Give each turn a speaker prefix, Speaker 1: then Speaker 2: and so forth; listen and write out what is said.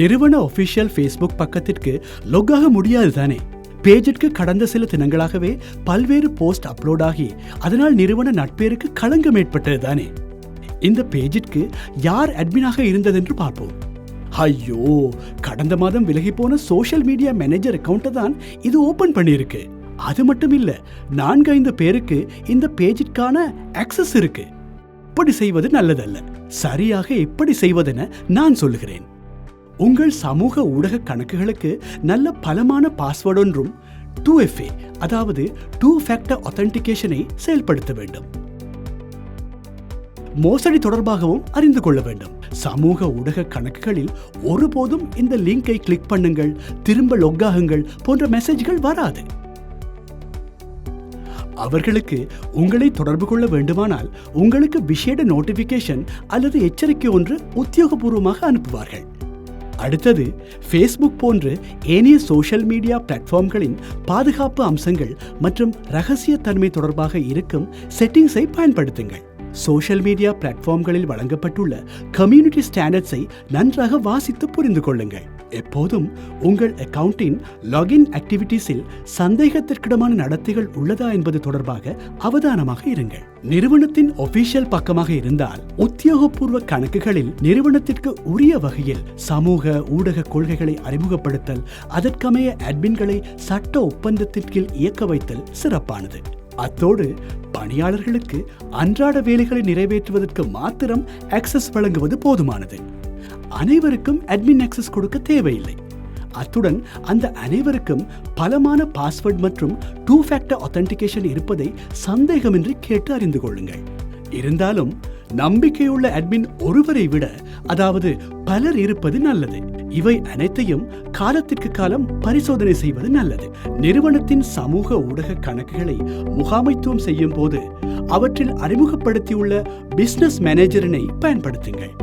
Speaker 1: நிறுவன official Facebook பக்கத்திற்கு log ஆக முடியாது தானே? பேஜிற்கு கடந்த சில தினங்களாகவே பல்வேறு போஸ்ட் அப்லோட் ஆகி அதனால் நிறுவன நட்பேருக்கு களங்கம் ஏற்பட்டது தானே? இந்த பேஜிற்கு யார் அட்மினாக இருந்ததென்று பார்ப்போம். ஐயோ, கடந்த மாதம் விலகி போன சோஷியல் மீடியா மேனேஜர் அக்கவுண்ட்டை தான் இது ஓபன் பண்ணியிருக்கு. அது மட்டும் இல்ல, 4-5 பேருக்கு இந்த பேஜிற்கான ஆக்சஸ் இருக்கு. இப்படி செய்வது நல்லதல்ல. சரியாக எப்படி செய்வதென நான் சொல்லுகிறேன். உங்கள் சமூக ஊடக கணக்குகளுக்கு நல்ல பலமான பாஸ்வேர்டு ஒன்றும் 2FA அதாவது 2 ஃபேக்டர் ஆத்தென்டிகேஷனை செயல்படுத்த வேண்டும். மோசடி தொடர்பாகவும் அறிந்து கொள்ள வேண்டும். சமூக ஊடக கணக்குகளில் ஒருபோதும் இந்த லிங்கை கிளிக் பண்ணுங்கள், திரும்ப log ஆகுங்கள் போன்ற மெசேஜ்கள் வராது. அவர்களுக்கு உங்களை தொடர்பு கொள்ள வேண்டுமானால் உங்களுக்கு விசேட நோட்டிபிகேஷன் அல்லது எச்சரிக்கை ஒன்று உத்தியோகபூர்வமாக அனுப்புவார்கள். அடுத்தது, ஃபேஸ்புக் போன்ற ஏனைய சோஷியல் மீடியா பிளாட்ஃபார்ம்களின் பாதுகாப்பு அம்சங்கள் மற்றும் ரகசிய தன்மை தொடர்பாக இருக்கும் செட்டிங்ஸை பயன்படுத்துங்கள். சோஷியல் மீடியா பிளாட்ஃபார்ம்களில் வழங்கப்பட்டுள்ள கம்யூனிட்டி ஸ்டாண்டர்ட்ஸை நன்றாக வாசித்து புரிந்து கொள்ளுங்கள். எப்போதும் உங்கள் அக்கவுண்டின் லாகின் ஆக்டிவிட்டீஸில் சந்தேகத்திற்கிடமான நடத்தைகள் உள்ளதா என்பது தொடர்பாக அவதானமாக இருங்கள். நிறுவனத்தின் ஒபிஷியல் பக்கமாக இருந்தால் உத்தியோகபூர்வ கணக்குகளில் நிறுவனத்திற்கு உரிய வகையில் சமூக ஊடக கொள்கைகளை அறிமுகப்படுத்தல், அதற்கமைய அட்மின்களை சட்ட ஒப்பந்தத்தின் கீழ் இயக்க வைத்தல் சிறப்பானது. அத்தோடு பணியாளர்களுக்கு அன்றாட வேலைகளை நிறைவேற்றுவதற்கு மாத்திரம் ஆக்சஸ் வழங்குவது போதுமானது. அனைவருக்கும் அட்மின் ஆக்சஸ் கொடுக்க தேவையில்லை. அத்துடன் அந்த அனைவருக்கும் பலமான பாஸ்வேர்ட் மற்றும் 2 ஃபேக்டர் ஆத்தென்டிகேஷன் இருப்பதை சந்தேகமின்றி கேட்டு அறிந்து கொள்ளுங்கள். இருந்தாலும் நம்பிக்கையுள்ள அட்மின் ஒருவரை விட, அதாவது பலர் இருப்பது நல்லது. இவை அனைத்தையும் காலத்திற்கு காலம் பரிசோதனை செய்வது நல்லது. நிறுவனத்தின் சமூக ஊடக கணக்குகளை முகாமைத்துவம் செய்யும் போது அவற்றில் அறிமுகப்படுத்தியுள்ள பிசினஸ் மேனேஜரினை பயன்படுத்துங்கள்.